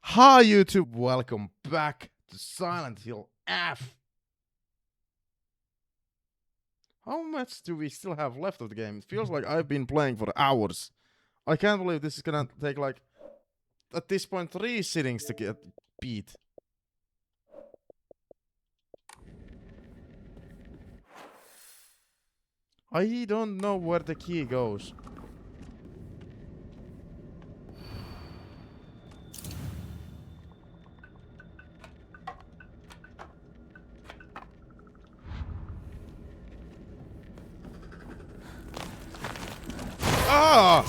Hi YouTube, welcome back to Silent Hill F. How much do we still have left of the game? It feels like I've been playing for hours. I can't believe this is gonna take like, at this point, 3 sittings to get beat. I don't know where the key goes. Ah!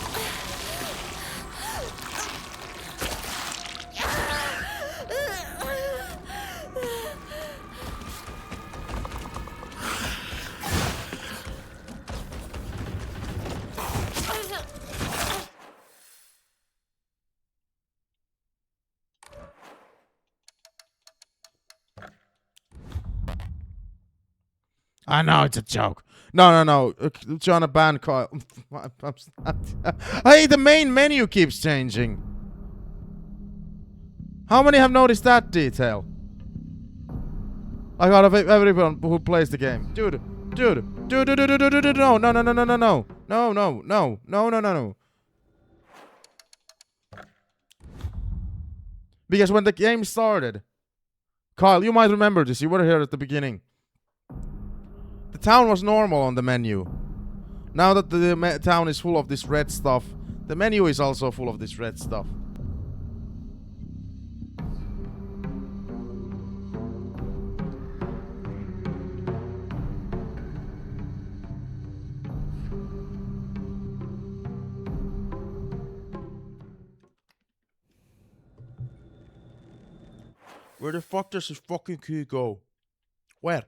I know it's a joke. No. Trying to ban Kyle. Hey, the main menu keeps changing. How many have noticed that detail? I got everyone who plays the game. Dude. No. Because when the game started, Kyle, you might remember this. You were here at the beginning. The town was normal on the menu. Now that the town is full of this red stuff, the menu is also full of this red stuff. Where the fuck does this fucking key go? Where?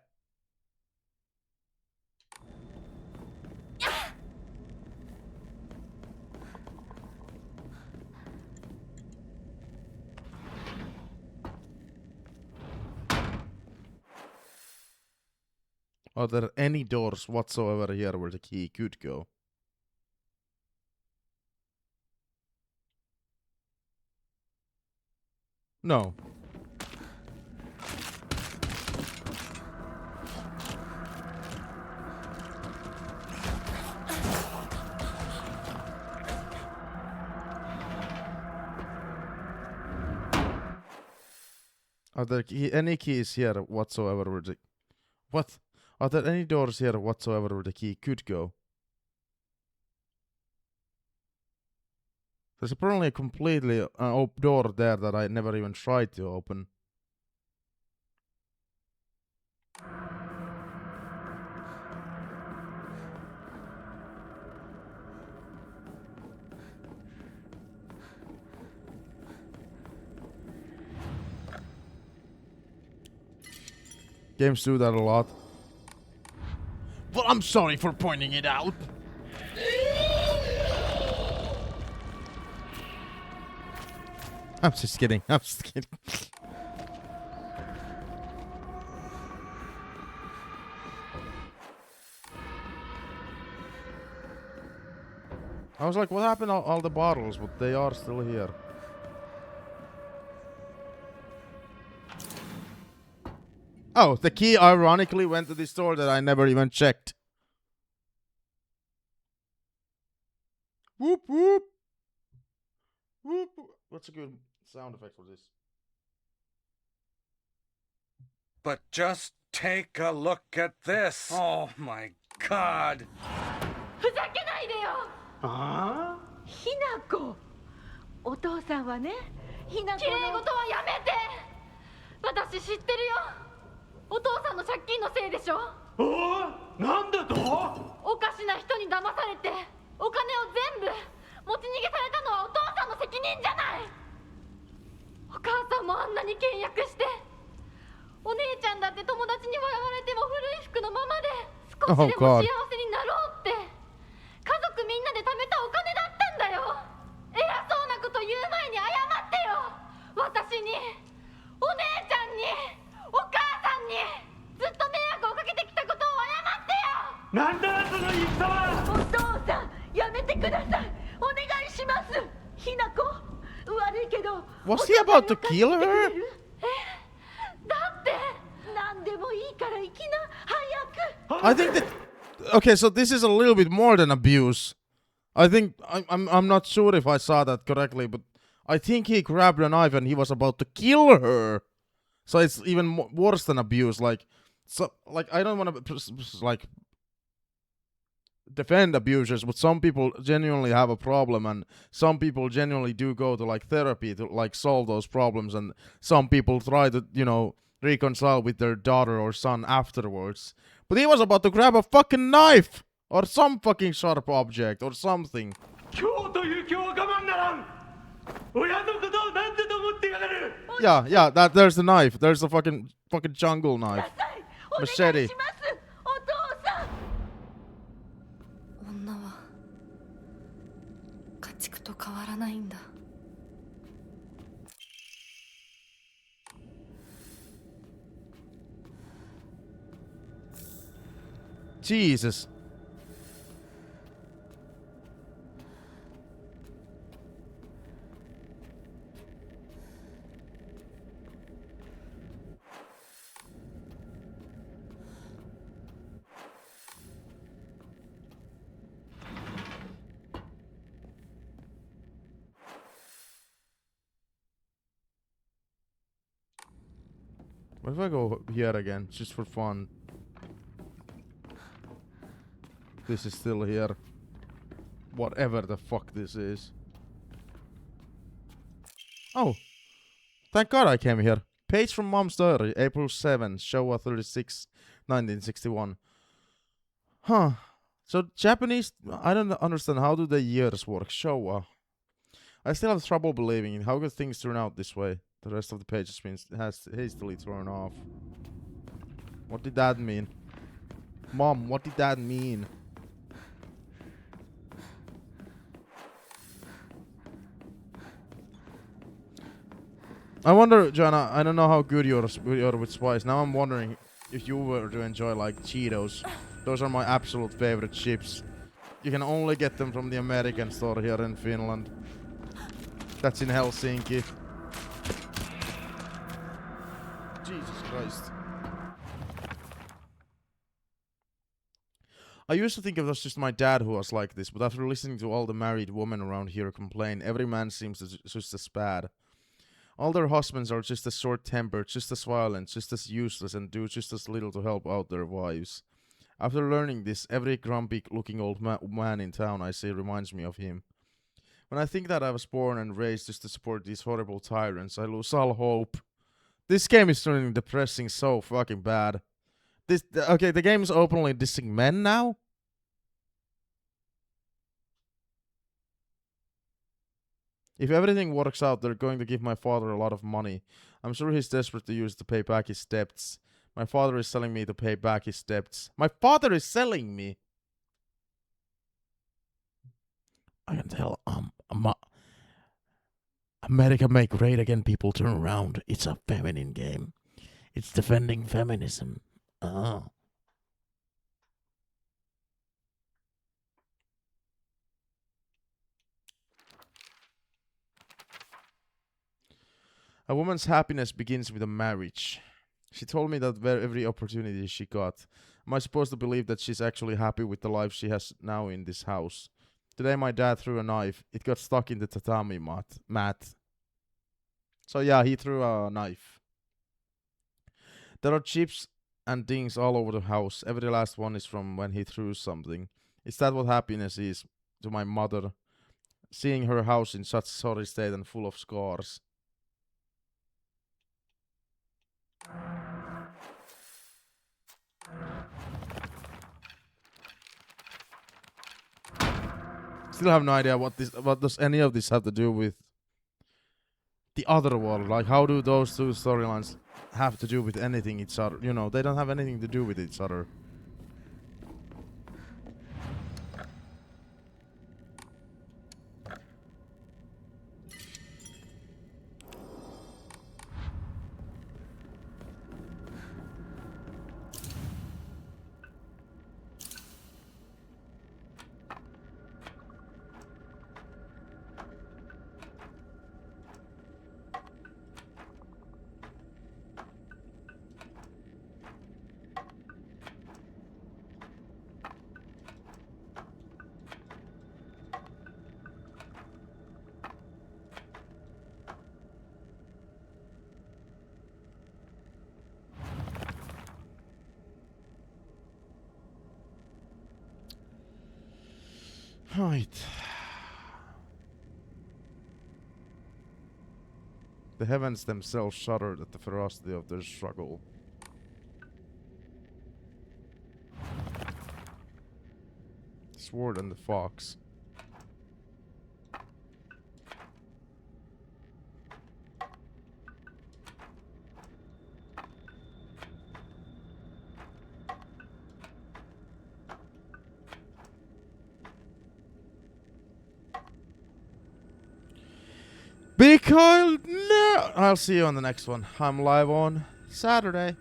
Are there any doors whatsoever here where the key could go? No. Are there any keys here whatsoever where the... What? Are there any doors here whatsoever where the key could go? There's apparently a completely door there that I never even tried to open. Games do that a lot. Well, I'm sorry for pointing it out. I'm just kidding. I was like, what happened to all the bottles? But they are still here. Oh, the key ironically went to this door that I never even checked. Whoop, whoop. Whoop. What's a good sound effect for this? But just take a look at this. Oh my god. ふざけないでよ。ああ? ひなこ。お父さんはね、ひなこの綺麗事はやめて。私知ってるよ。お父さんの借金のせいでしょ。なんだと？おかしな人に騙されて、お金を全部持ち逃げされたのはお父さんの責任じゃない。お母さんもあんなに倹約して、お姉ちゃんだって友達に笑われても古い服のままで少しでも幸せになろうって、家族みんなで貯めたお金だったんだよ。偉そうなこと言う前に謝ってよ。私に、お姉ちゃんに、お母さんにずっと迷惑をかけてきたことを謝ってよ。なんだその言い草は。お父さん、やめてください。お願いします。ひなこ、悪いけど Was he about to kill her? だって何でもいいから行きな早く I think that. Okay, so this is a little bit more than abuse. I think I'm not sure if I saw that correctly, but I think he grabbed a knife and he was about to kill her. So it's even worse than abuse. Like, so like I don't want to like defend abusers, but some people genuinely have a problem, and some people genuinely do go to like therapy to like solve those problems, and some people try to reconcile with their daughter or son afterwards. But he was about to grab a fucking knife or some fucking sharp object or something. Yeah, that there's the knife. There's the fucking jungle knife. Machete. 女は家畜と変わらないんだ Jesus. What if I go here again, just for fun? This is still here. Whatever the fuck this is. Oh. Thank God I came here. Page from Mom's Diary, April 7, Showa 36, 1961. Huh. So Japanese, I don't understand, how do the years work? Showa. I still have trouble believing in how could things turn out this way. The rest of the page has hastily thrown off. What did that mean? Mom, what did that mean? I wonder, Joanna, I don't know how good you're with spice. Now I'm wondering if you were to enjoy like Cheetos. Those are my absolute favorite chips. You can only get them from the American store here in Finland. That's in Helsinki. Jesus Christ. I used to think it was just my dad who was like this, but after listening to all the married women around here complain, every man seems just as bad. All their husbands are just as short-tempered, just as violent, just as useless, and do just as little to help out their wives. After learning this, every grumpy-looking old man in town I see reminds me of him. When I think that I was born and raised just to support these horrible tyrants, I lose all hope. This game is turning depressing so fucking bad. Okay, the game is openly dissing men now? If everything works out, they're going to give my father a lot of money. I'm sure he's desperate to use to pay back his debts. My father is selling me to pay back his debts. My father is selling me! I can tell, America make great again, people turn around. It's a feminine game. It's defending feminism. Oh. A woman's happiness begins with a marriage. She told me that every opportunity she got. Am I supposed to believe that she's actually happy with the life she has now in this house? Today my dad threw a knife. It got stuck in the tatami mat. So yeah, he threw a knife. There are chips and dings all over the house. Every last one is from when he threw something. Is that what happiness is to my mother? Seeing her house in such sorry state and full of scars. Still have no idea what does any of this have to do with the other world. Like, how do those two storylines have to do with anything each other? You know, they don't have anything to do with each other. Right. The heavens themselves shuddered at the ferocity of their struggle. The sword and the fox. Big Kyle, no! I'll see you on the next one. I'm live on Saturday.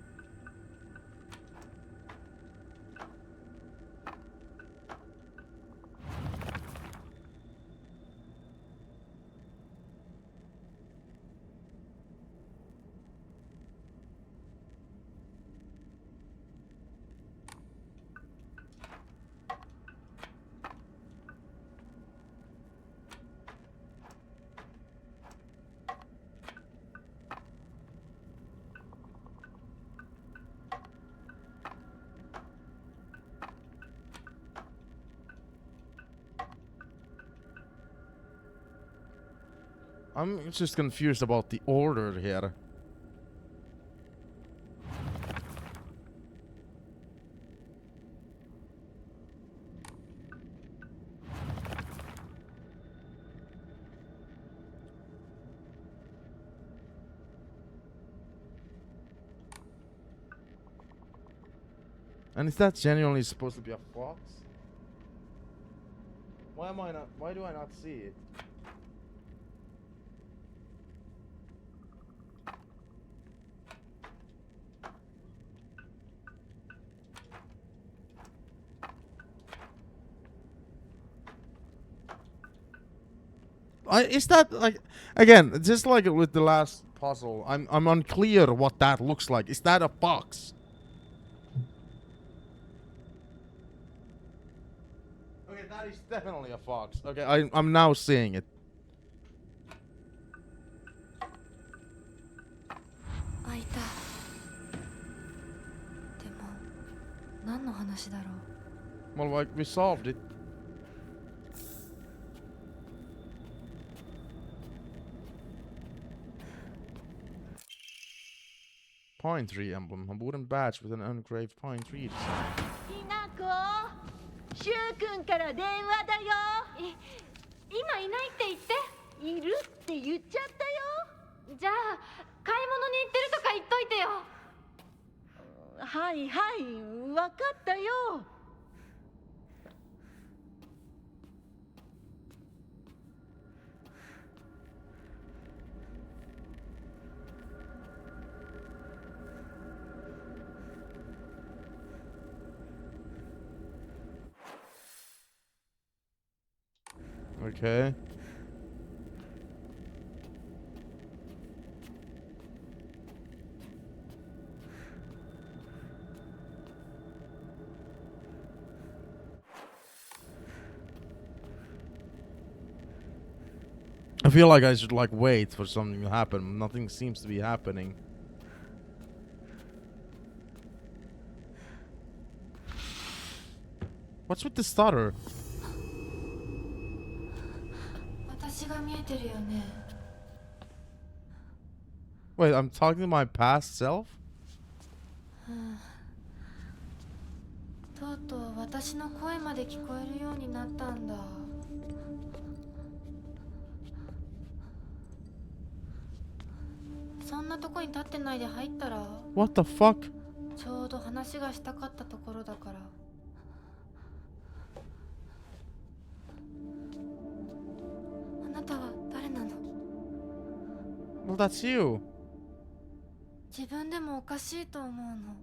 I'm just confused about the order here. And is that genuinely supposed to be a fox? Why do I not see it? Is that like, again, just like with the last puzzle, I'm unclear what that looks like. Is that a fox? Okay, that is definitely a fox. Okay, I'm now seeing it. 開いた。でも何の話だろう。 Well, like, we solved it. Pine tree emblem. A wooden badge with an engraved pine tree design. ひなこ、しゅうくんから電話だよ。今いないって言って。いるって言っちゃったよ。じゃあ買い物に行ってるとか言っといてよ。はいはい、わかったよ。Okay. I feel like I should like wait for something to happen. Nothing seems to be happening. What's with the stutter? 私が見えてるよね。 Wait, I'm talking to my past self? とうとう私の声まで聞こえるようになったんだ。そんなとこに立ってないで入ったら？ What the fuck? ちょうど話がしたかったところだから。あなたは誰なの？ Well, that's you. 自分でもおかしいと思うの。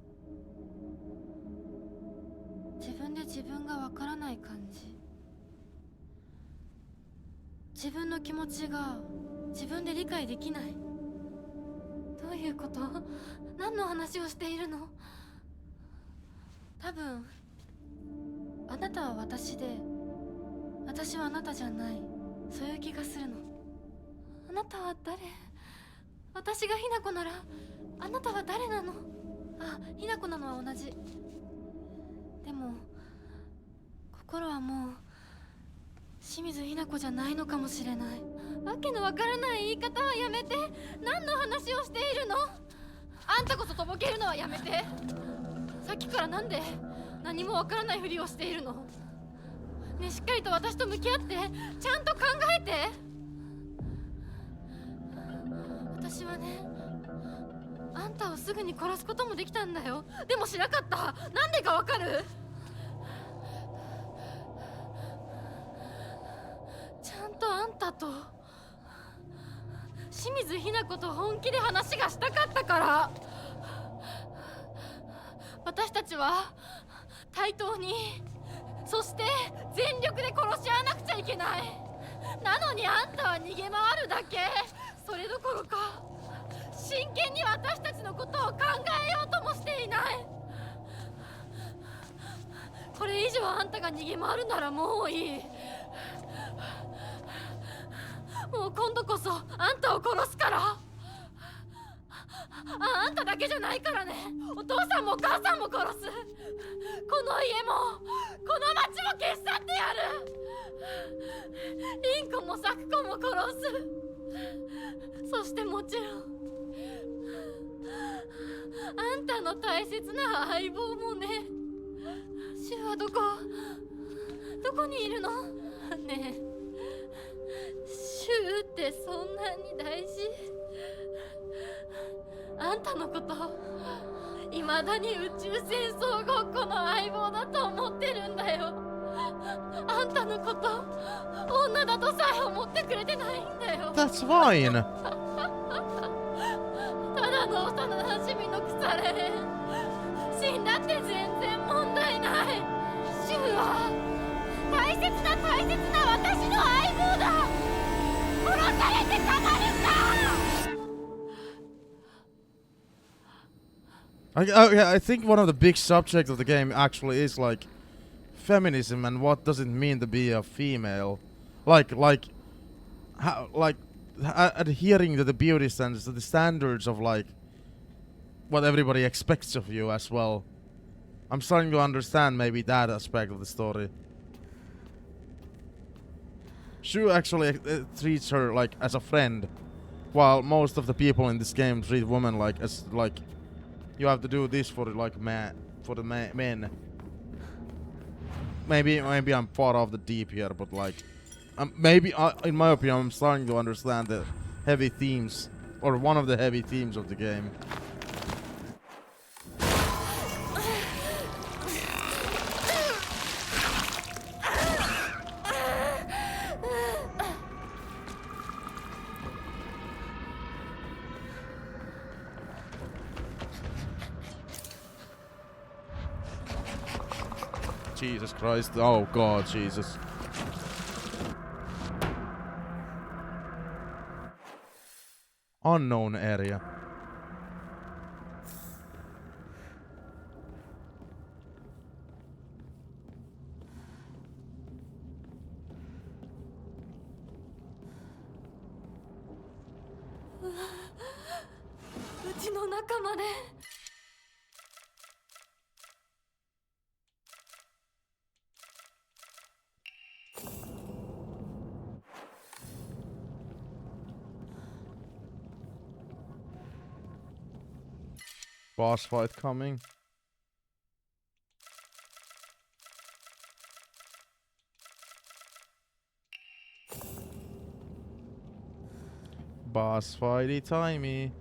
自分で自分がわからない感じ。自分の気持ちが自分で理解できない。どういうこと？何の話をしているの？多分あなたは私で、私はあなたじゃない。そういう気がするの。あなたは誰？私がひなこならあなたは誰なの？あ、ひなこなのは同じ。でも心はもう清水ひな子じゃないのかもしれない。わけのわからない言い方はやめて。何の話をしているの？あんたこそとぼけるのはやめて。さっきからなんで何もわからないふりをしているの？ねえ、しっかりと私と向き合って、ちゃんと考えて。私はね、あんたをすぐに殺すこともできたんだよ。でもしなかった。なんでかわかる？ちゃんとあんたと清水ひな子と本気で話がしたかったから。私たちは対等に、そして全力で殺し合わなくちゃいけない。なのにあんたは逃げ回るだけ。それどころか真剣に私たちのことを考えようともしていない。これ以上あんたが逃げ回るならもういい。もう今度こそあんたを殺すから。あんただけじゃないからね。お父さんもお母さんも殺す。この家もこの町も消し去ってやる。凛子も咲子も殺す。そしてもちろんあんたの大切な相棒もね。シュはどこにいるの？ねえ、シュってそんなに大事？あんたのこと未だに宇宙戦争ごっこの相棒だと思ってるんだよ。あんたのこと女だとさえ思ってくれてないんだよ。 That's fine. ただの幼馴染の腐れ。死んだって全然問題ない。シュは大切な私の相棒だ。殺されてたまるか。I think one of the big subjects of the game actually is like feminism and what does it mean to be a female, how, adhering to the beauty standards, to the standards of like what everybody expects of you as well. I'm starting to understand maybe that aspect of the story. Shu actually treats her like as a friend, while most of the people in this game treat women like as like you have to do this for like men. Maybe I'm far off the deep here, but like maybe in my opinion I'm starting to understand the heavy themes, or one of the heavy themes of the game. Jesus Christ. Oh God, Jesus. Unknown area. Boss fight coming. Boss fighty timey.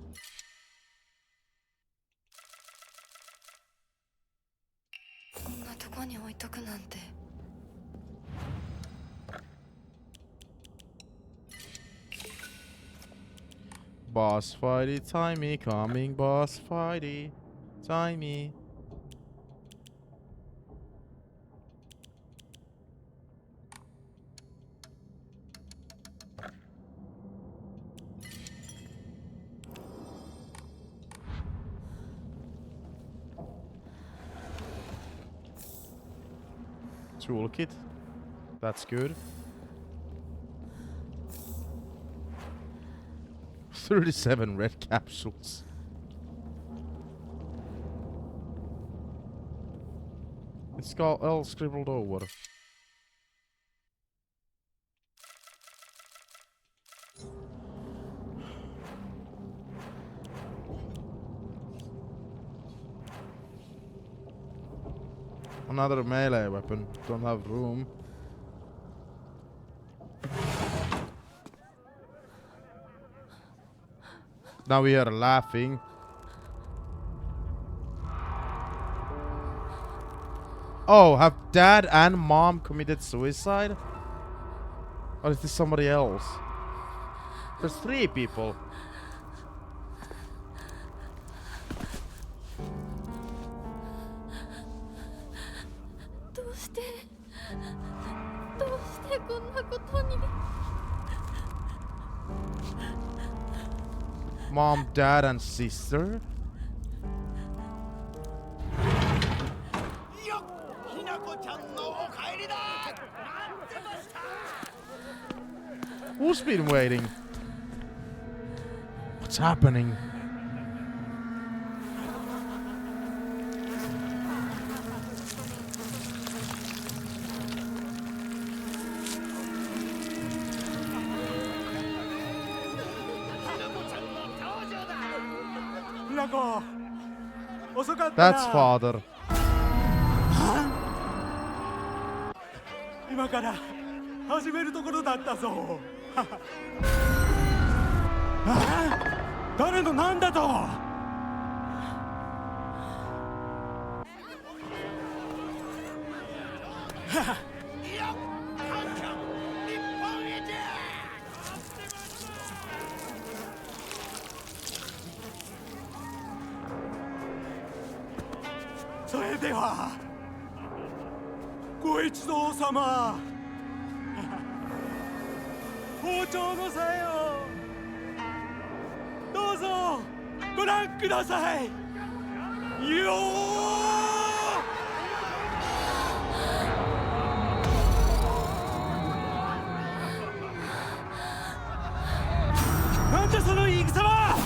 Boss fighty timey coming, boss fighty timey. Toolkit. That's good. 37 red capsules. It's got all scribbled over. Another melee weapon. Don't have room. Now we are laughing. Oh, have dad and mom committed suicide? Or is this somebody else? There's 3 people. Mom, dad, and sister? Who's been waiting? What's happening? That's father. 今から始めるところだったぞ。誰のなんだと。それではご一同様、包丁のさえをどうぞご覧くださいよー。なんだその言い草は。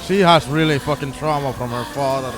She has really fucking trauma from her father.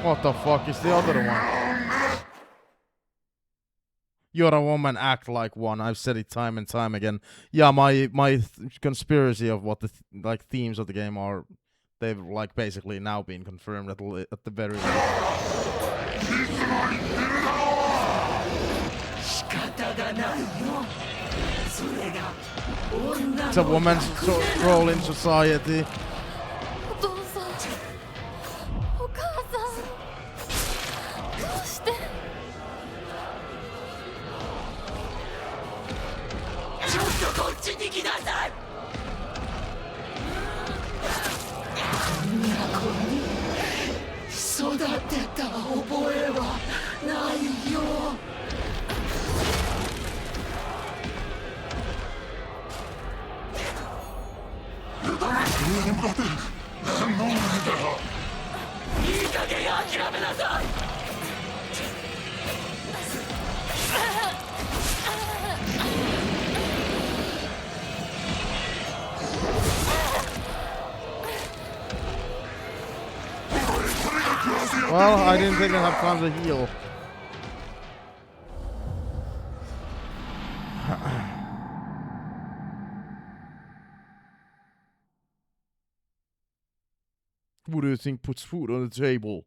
What the fuck is the other one? You're a woman, act like one. I've said it time and time again. Yeah, my conspiracy of what the like themes of the game are, they've like basically now been confirmed at the very least. It's a woman's role in society. Well, I didn't think I'd have time to heal. Who do you think puts food on the table?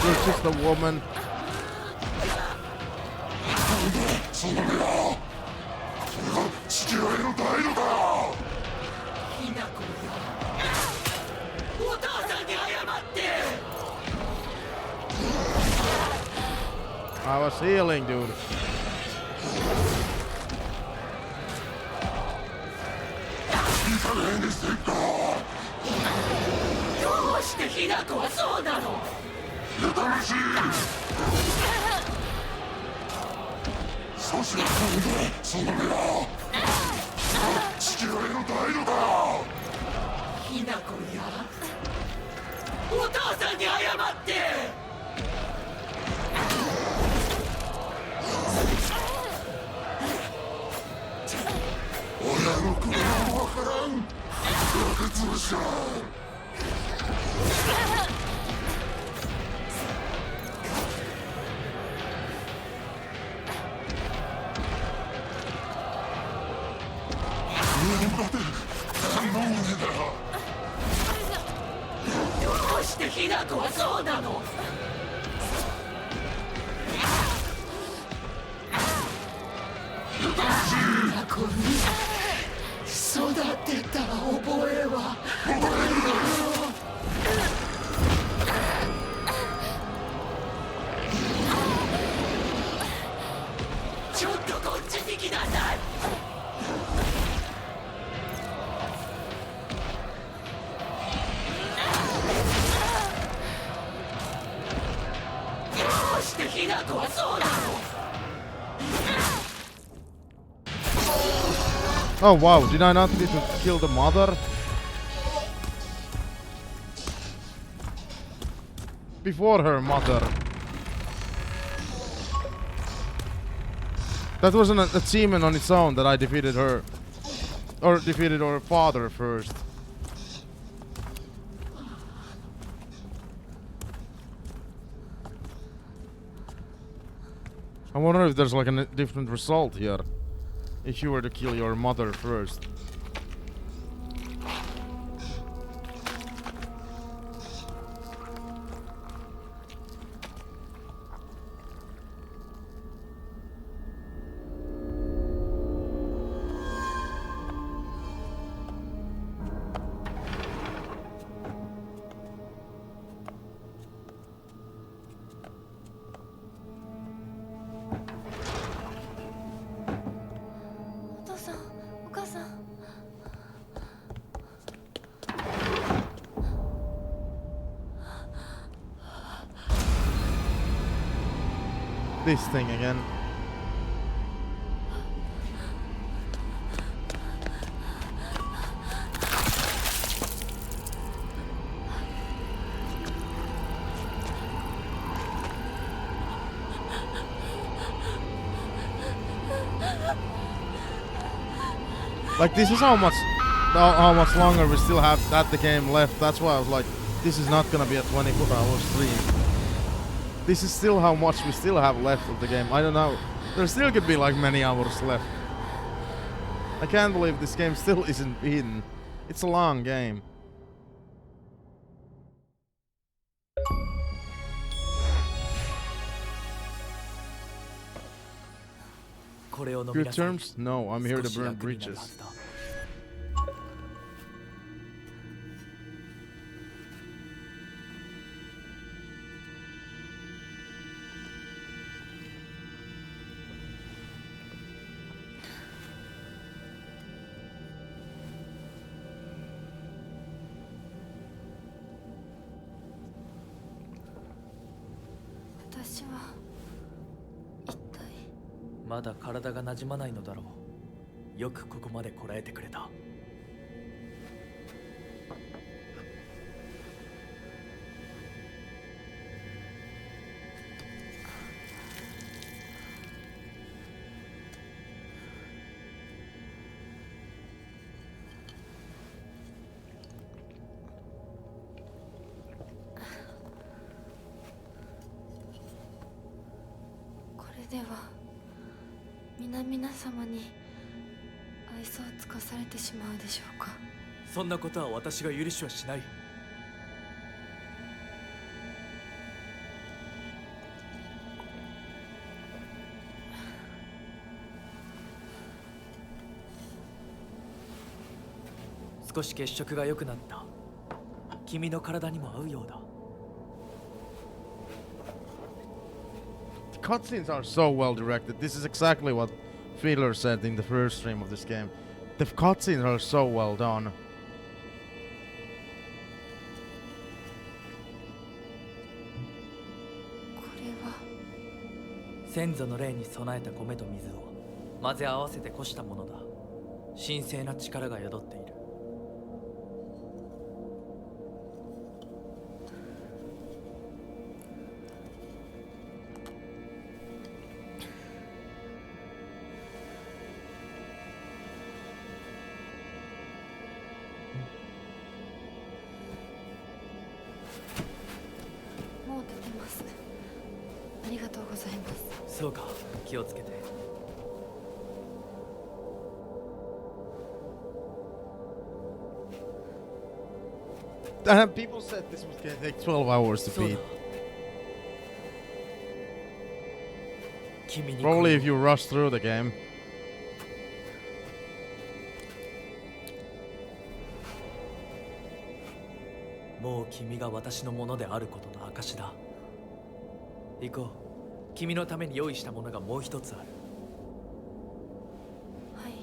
You're just a woman. I was healing, dude. Oh wow, did I not need to kill the mother? Before her mother. That wasn't an achievement on its own that I defeated her. Or defeated her father first. I wonder if there's like a different result here. If you were to kill your mother first. This thing again. Like this is how much longer we still have the game left. That's why I was like, this is not gonna be a 24-hour stream. This is still how much we still have left of the game. I don't know. There still could be like many hours left. I can't believe this game still isn't beaten. It's a long game. Good terms? No, I'm here to burn bridges.私は一体。まだ体が馴染まないのだろう。よくここまでこらえてくれた。これででは皆々様に愛想を尽かされてしまうでしょうか。そんなことは私が許しはしない。少し血色が良くなった。君の体にも合うようだ。The cutscenes are so well directed. This is exactly what Fiedler said in the first stream of this game. The cutscenes are so well done. これは先祖の霊に備えた米と水を混ぜ合わせてこしたものだ。神聖な力が宿っている。もう出てます。ありがとうございます。そうか、気をつけて。People said this was gonna take 12 hours to そうだ beat. 君に Probably if you rush through the game. もう君が私のものであることの証だ。行こう。君のために用意したものがもう一つある。はい。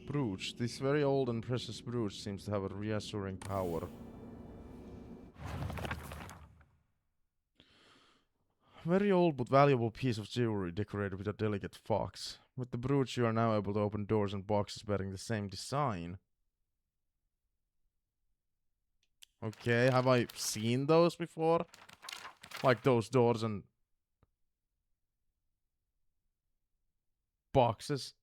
Brooch. This very old and precious brooch seems to have a reassuring power. Very old but valuable piece of jewelry decorated with a delicate fox. With the brooch you are now able to open doors and boxes bearing the same design. Okay, have I seen those before? Like those doors and boxes?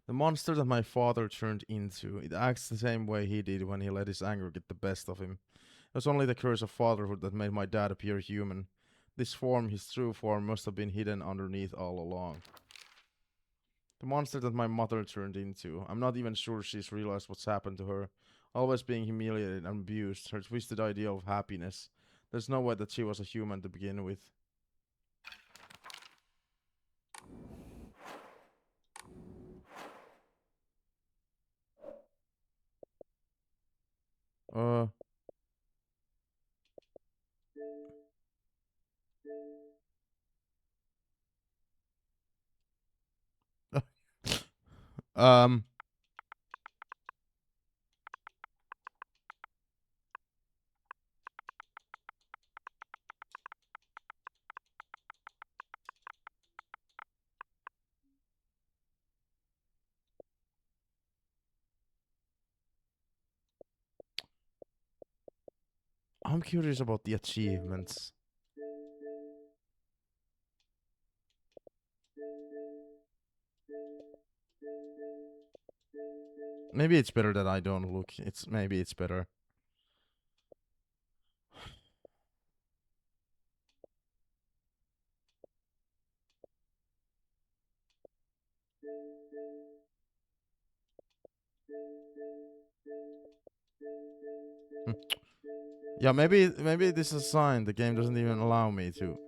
The monster that my father turned into, it acts the same way he did when he let his anger get the best of him. It was only the curse of fatherhood that made my dad appear human. This form, his true form, must have been hidden underneath all along. The monster that my mother turned into, I'm not even sure she's realized what's happened to her. Always being humiliated and abused, her twisted idea of happiness. There's no way that she was a human to begin with. Um. I'm curious about the achievements. Maybe it's better that I don't look. Maybe it's better. Yeah, maybe this is a sign the game doesn't even allow me to.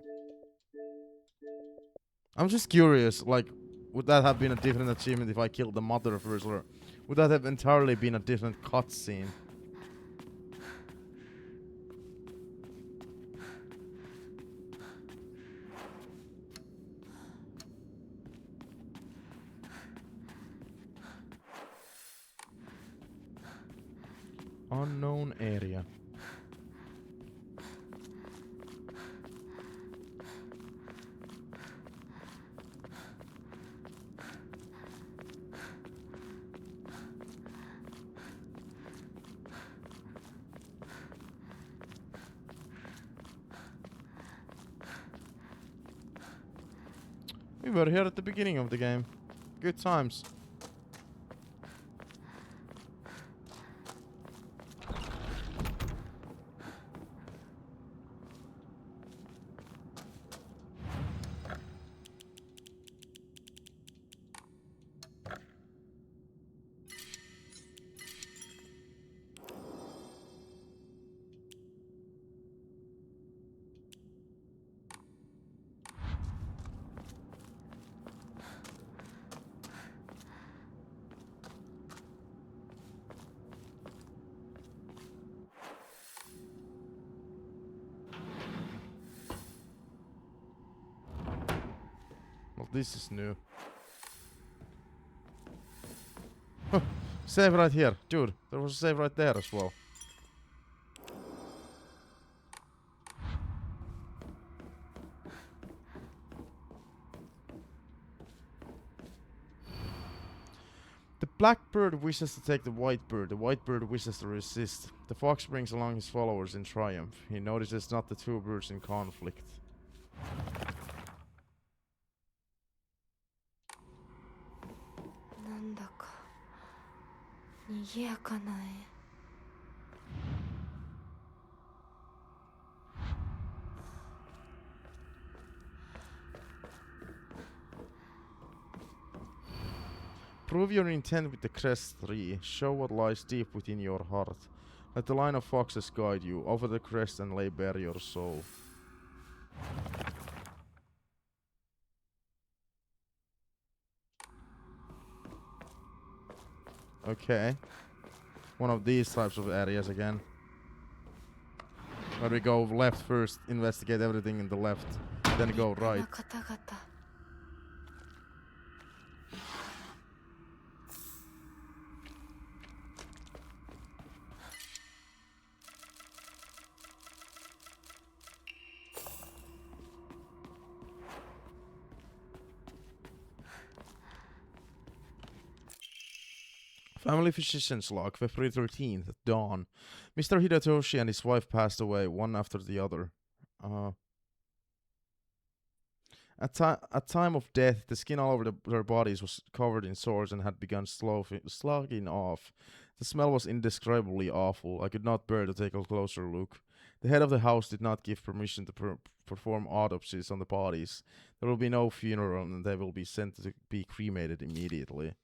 I'm just curious, like, would that have been a different achievement if I killed the mother first, or would that have entirely been a different cutscene? Unknown area. We were here at the beginning of the game. Good times. Well, this is new. Save right here. Dude, there was a save right there as well. The black bird wishes to take the white bird wishes to resist. The fox brings along his followers in triumph. He notices not the two birds in conflict. Prove your intent with the crest 3. Show what lies deep within your heart. Let the line of foxes guide you. Offer the crest and lay bare your soul. Okay. One of these types of areas again. Where we go left first, investigate everything in the left, then go right. Family physician's log, February 13th, at dawn. Mr. Hidetoshi and his wife passed away, one after the other. At time of death, the skin all over their bodies was covered in sores and had begun slugging off. The smell was indescribably awful. I could not bear to take a closer look. The head of the house did not give permission to perform autopsies on the bodies. There will be no funeral and they will be sent to be cremated immediately.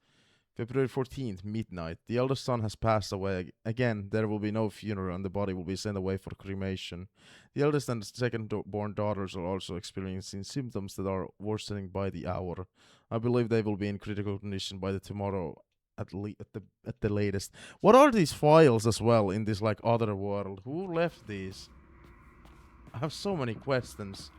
February 14th, midnight. The eldest son has passed away. Again, there will be no funeral and the body will be sent away for cremation. The eldest and second-born daughters are also experiencing symptoms that are worsening by the hour. I believe they will be in critical condition by the tomorrow at the latest. What are these files as well in this like other world? Who left these? I have so many questions.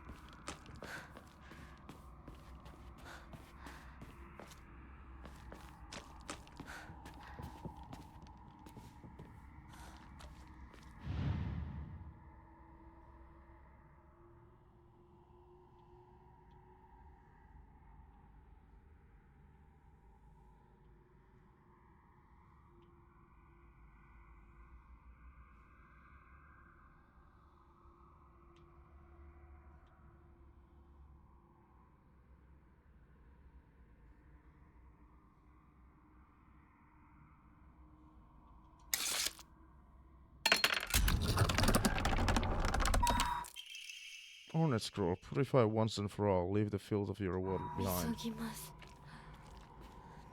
Hornet scroll. Purify once and for all. Leave the filth of your world behind. 急ぎます。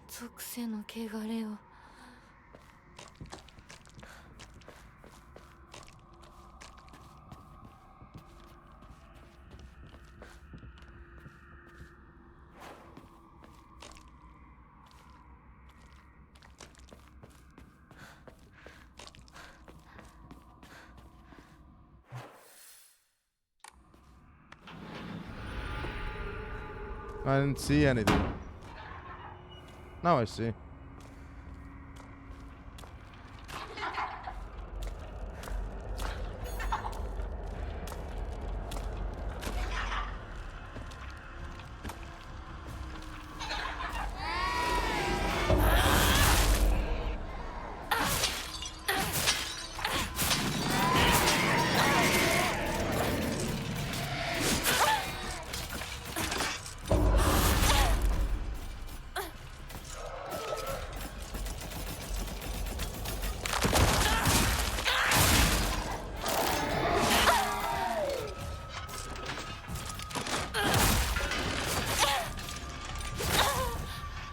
属性の汚れを。I didn't see anything. Now I see.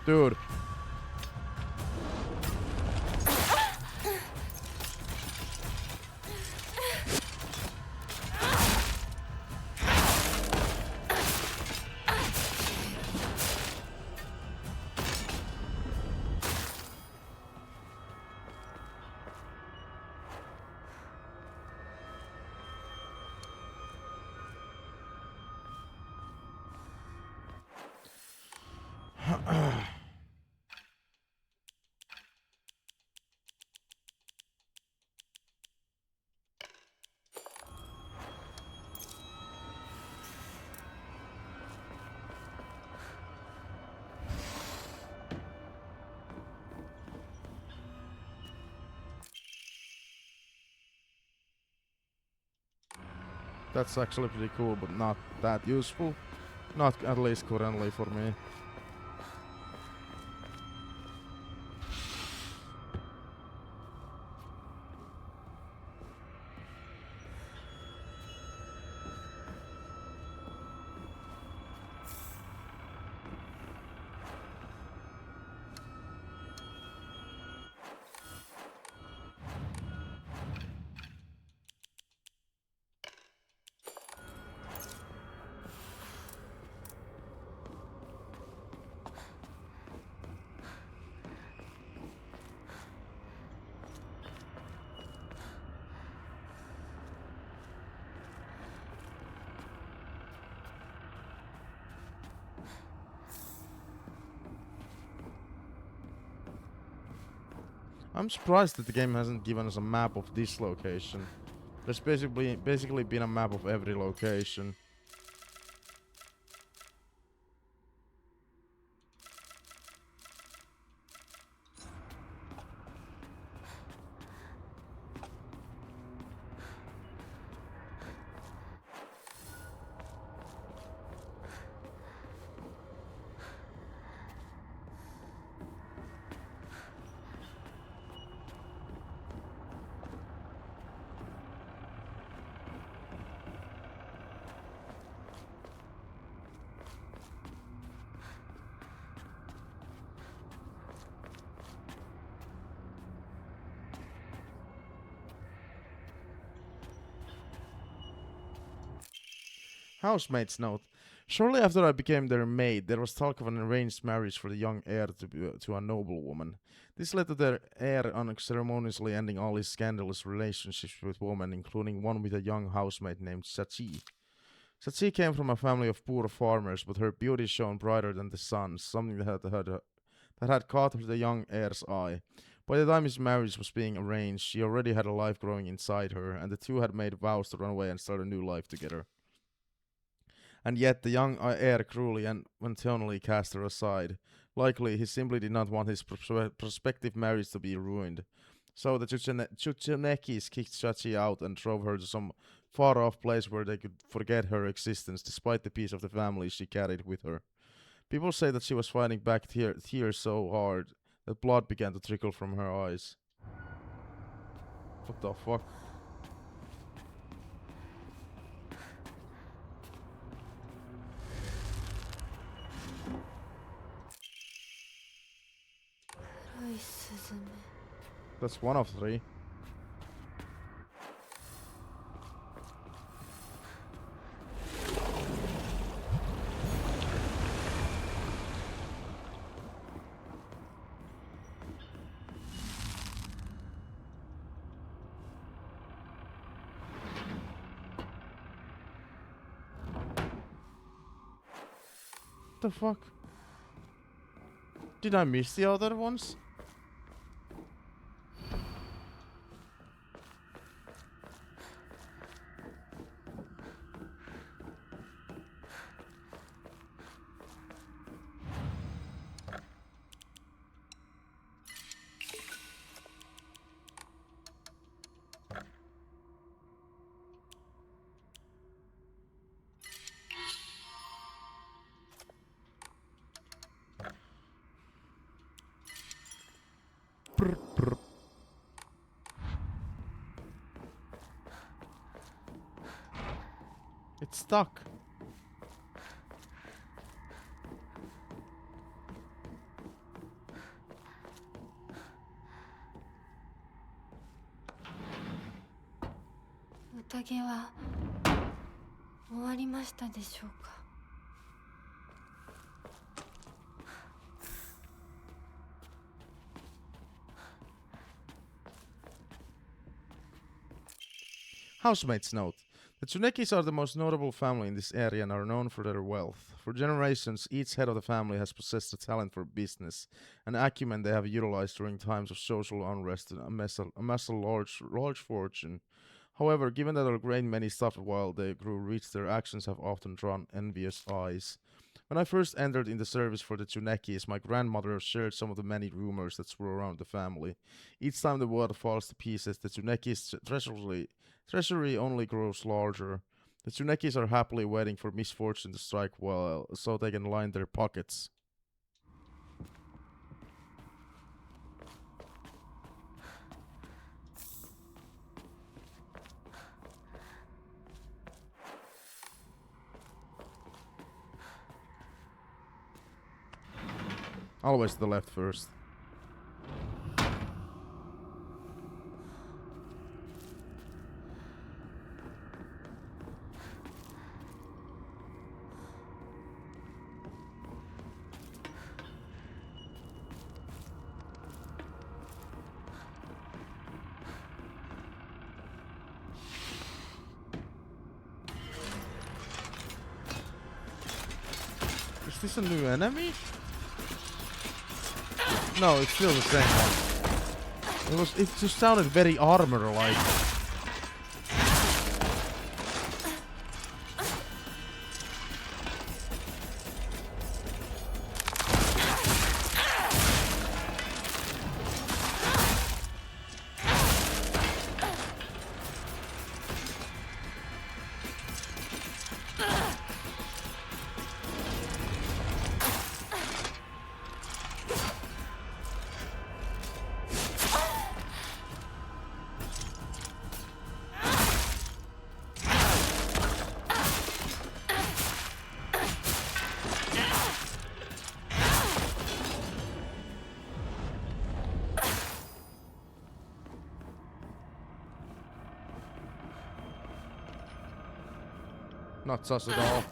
Dude. That's actually pretty cool, but not that useful. Not at least currently for me. I'm surprised that the game hasn't given us a map of this location. There's basically been a map of every location. Housemate's note. Shortly after I became their maid, there was talk of an arranged marriage for the young heir to a noblewoman. This led to their heir unceremoniously ending all his scandalous relationships with women, including one with a young housemaid named Sachi. Sachi came from a family of poor farmers, but her beauty shone brighter than the sun, something that had caught the young heir's eye. By the time his marriage was being arranged, she already had a life growing inside her, and the two had made vows to run away and start a new life together. And yet the young heir cruelly and wantonly cast her aside. Likely, he simply did not want his prospective marriage to be ruined. So the Chuchanekis kicked Chachi out and drove her to some far-off place where they could forget her existence, despite the piece of the family she carried with her. People say that she was fighting back tears so hard that blood began to trickle from her eyes. What the fuck? That's one of three. What the fuck? Did I miss the other ones? Brr, brr. It's stuck. 宴は終わりましたでしょうか。Housemates note. The Tsunekis are the most notable family in this area and are known for their wealth. For generations, each head of the family has possessed a talent for business, an acumen they have utilized during times of social unrest and amass a large fortune. However, given that a great many suffered while they grew rich, their actions have often drawn envious eyes. When I first entered in the service for the Tsunekis, my grandmother shared some of the many rumors that swirl around the family. Each time the world falls to pieces, the Tsunekis' treasury only grows larger. The Tsunekis are happily waiting for misfortune to strike while so they can line their pockets. Always to the left first. Is this a new enemy? No, it's still the same one. It just sounded very armor-like. Not sus at all.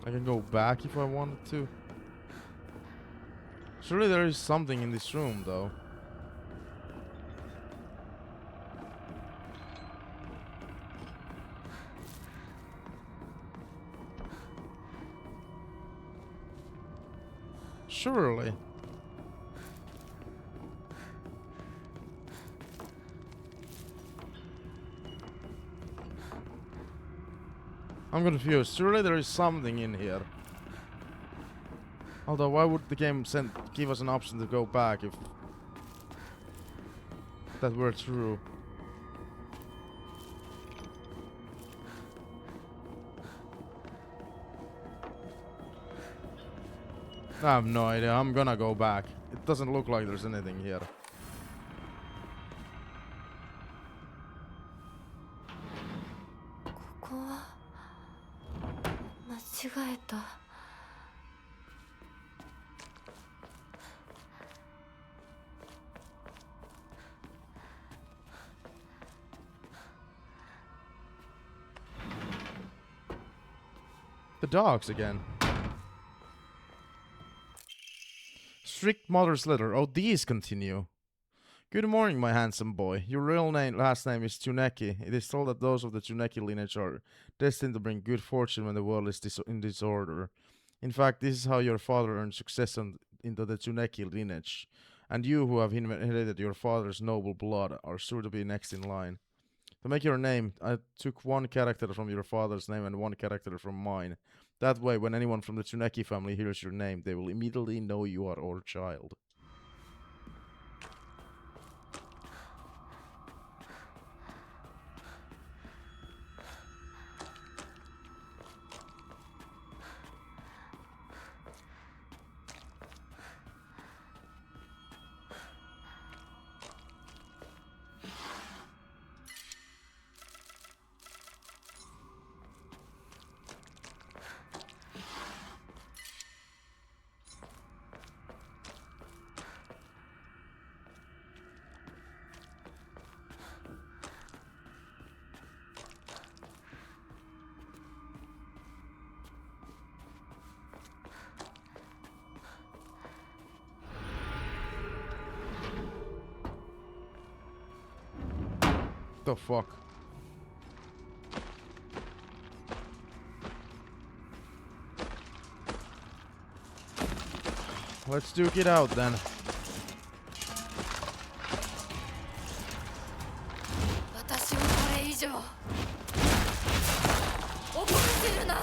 I can go back if I wanted to. Surely there is something in this room, though. Surely. I'm confused. Surely there is something in here. Although, why would the game give us an option to go back if that were true? I have no idea. I'm gonna go back. It doesn't look like there's anything here. The dogs again. Strict mother's letter. Oh, these continue. Good morning, my handsome boy. Your real last name is Tsuneki. It is told that those of the Tsuneki lineage are destined to bring good fortune when the world is in disorder. In fact, this is how your father earned success into the Tsuneki lineage. and you who have inherited your father's noble blood are sure to be next in line. To make your name, I took one character from your father's name and one character from mine. That way, when anyone from the Tsuneki family hears your name, they will immediately know you are our child. The fuck? Let's duke it out then. 私をこれ以上怒らせるな。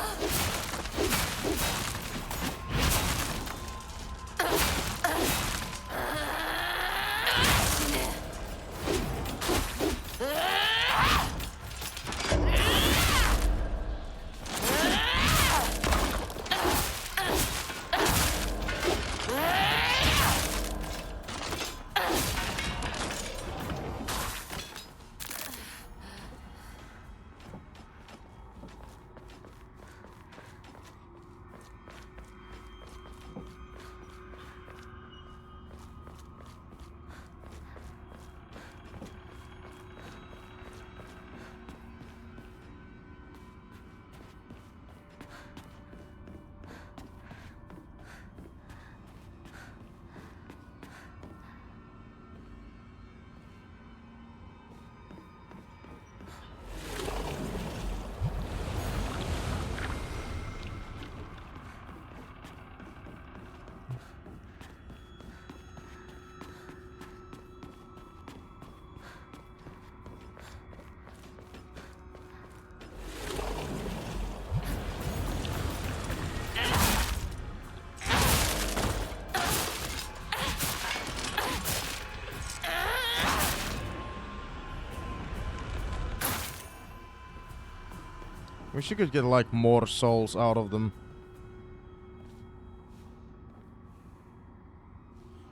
Wish you could get like more souls out of them.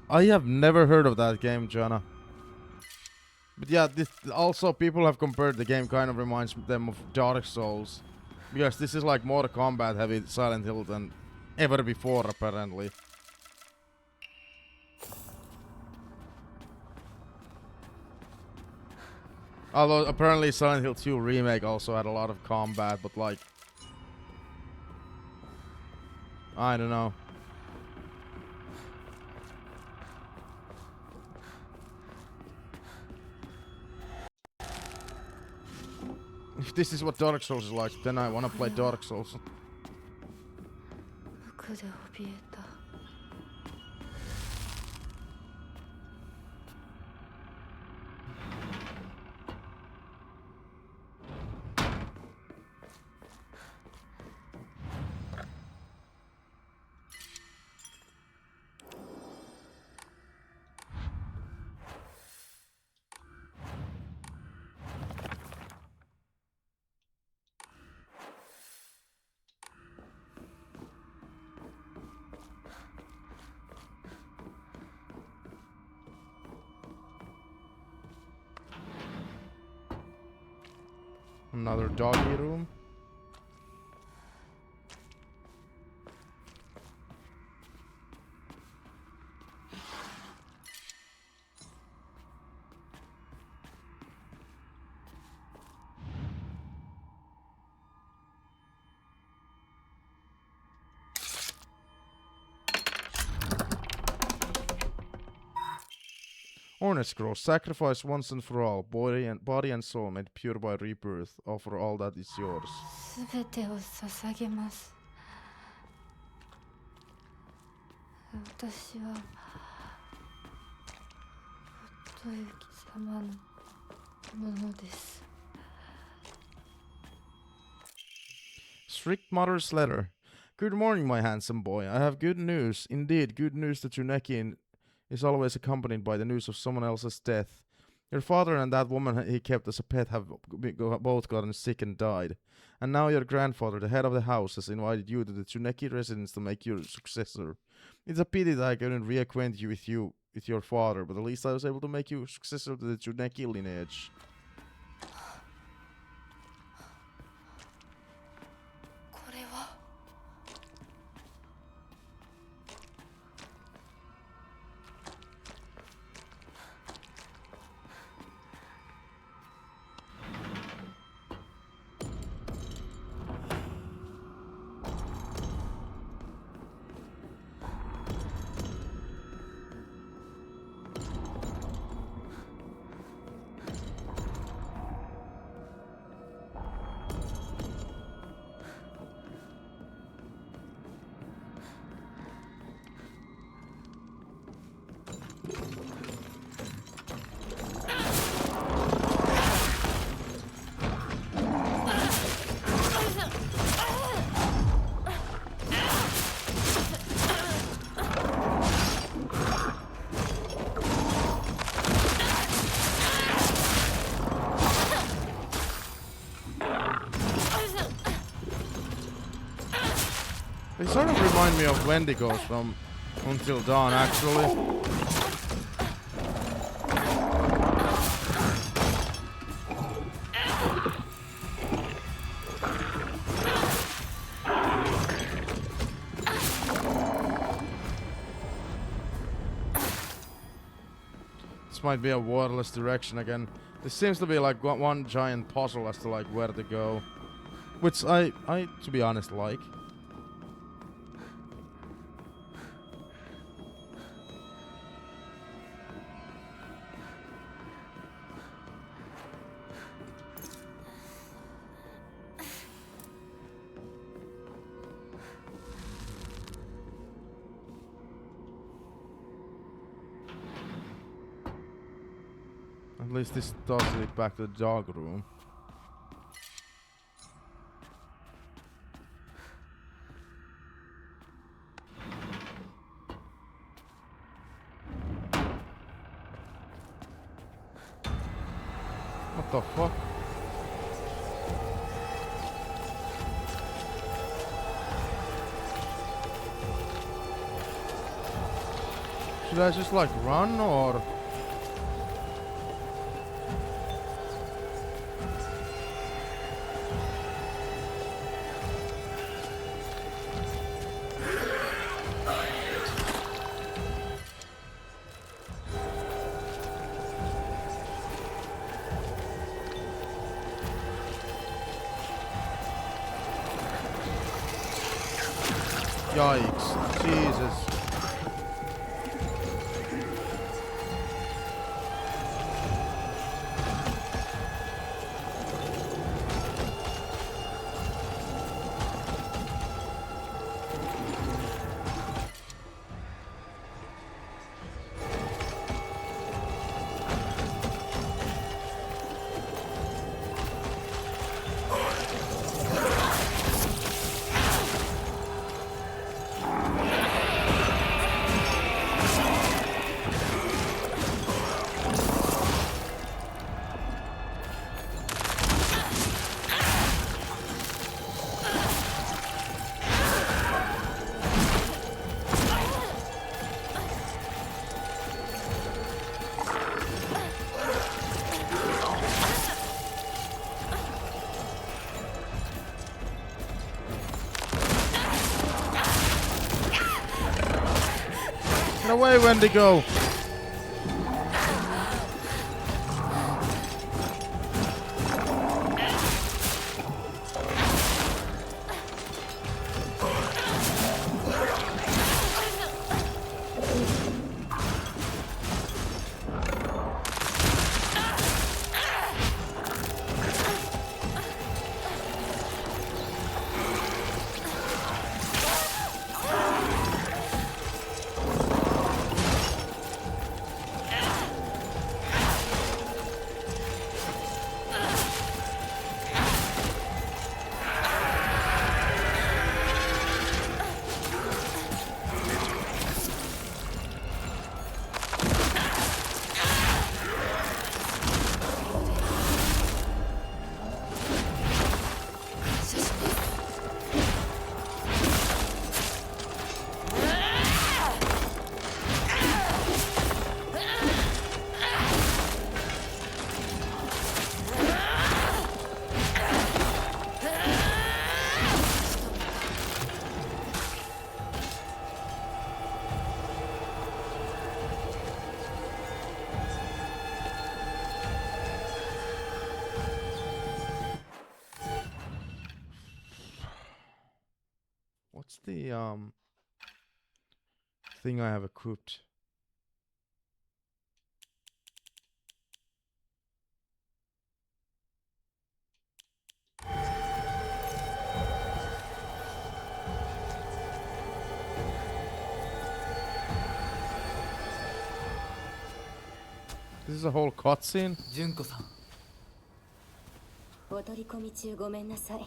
I have never heard of that game, Jana. But yeah, this also people have compared the game, kind of reminds them of Dark Souls. Because this is like more combat heavy Silent Hill than ever before, apparently. Although apparently Silent Hill 2 Remake also had a lot of combat, but like, I don't know. If this is what Dark Souls is like, then I wanna play Dark Souls. 服で怯えた。Another doggy room. Hornet Scroll, sacrifice once and for all, body and soul made pure by rebirth, offer all that is yours. すべてを捧げます。私は様のものです。 Strict mother's letter. Good morning, my handsome boy. I have good news. Indeed, good news that Tsuneki is always accompanied by the news of someone else's death. Your father and that woman he kept as a pet have both gotten sick and died. And now your grandfather, the head of the house, has invited you to the Tsuneki residence to make you successor. It's a pity that I couldn't reacquaint you with your father, but at least I was able to make you successor to the Tsuneki lineage. これは They sort of remind me of Wendigos from Until Dawn, actually. This might be a waterless direction again. This seems to be like one giant puzzle as to like where to go, which I to be honest like. At least this does lead back to the dog room. What the fuck? Should I just like run or? Yikes. Jesus. Get away, Wendigo! What's the thing I have equipped? This is a whole cutscene. 純子さん、お取り込み中ごめんなさい。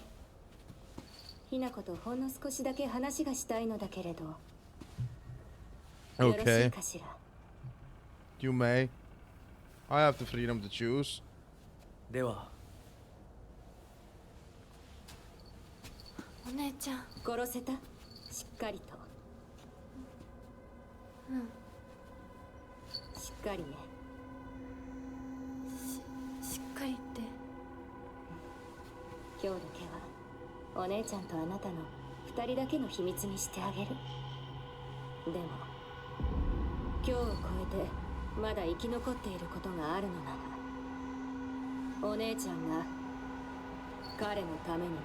ひなことほんの少しだけ話がしたいのだけれど、よろしい Okay, かしら。 you may. I have the freedom to choose. ではお姉ちゃん。殺せた？しっかりと。しっかりね。しっかりって。今日だけはお姉ちゃんとあなたの二人だけの秘密にしてあげる。でも今日を超えてまだ生き残っていることがあるのなら、お姉ちゃんが彼のためにも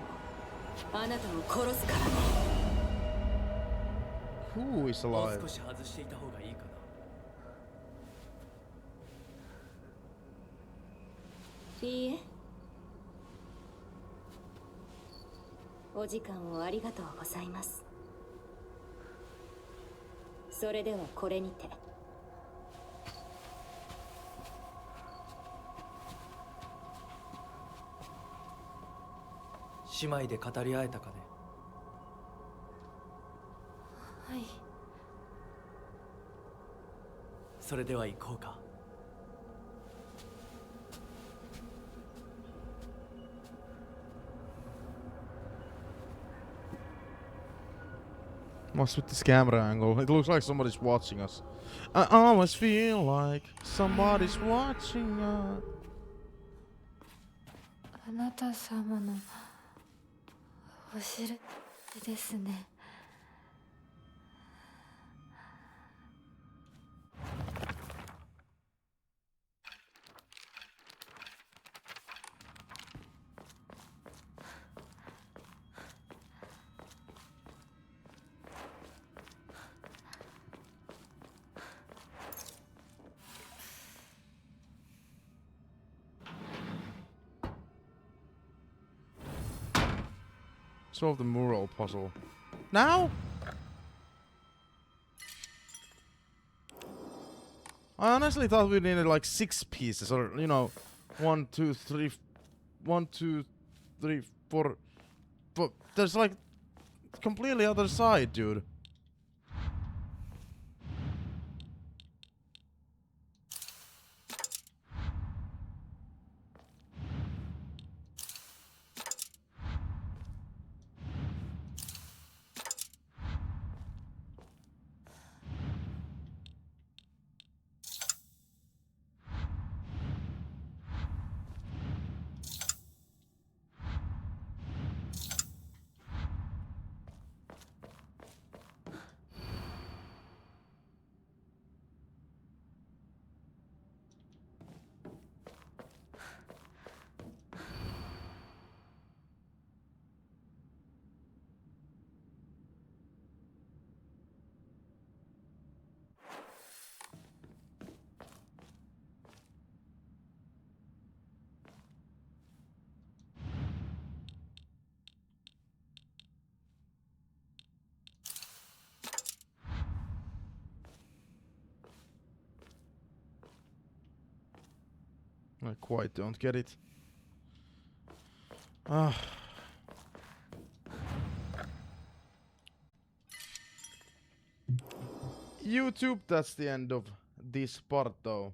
あなたを殺すからね。 Who is もう alive? 少し外していた方がいいかな。いいえ。お時間をありがとうございます。それではこれにて。姉妹で語り合えたかね。はい。それでは行こうか。What's with this camera angle? It looks like somebody's watching us. I always feel like somebody's watching us. あなた様のお印ですね。Solve the mural puzzle. Now? I honestly thought we needed like 6 pieces, or you know, 1, 2, 3, 1, 2, 3, 4. But there's like completely other side, dude. I quite don't get it. Ah. YouTube, that's the end of this part though.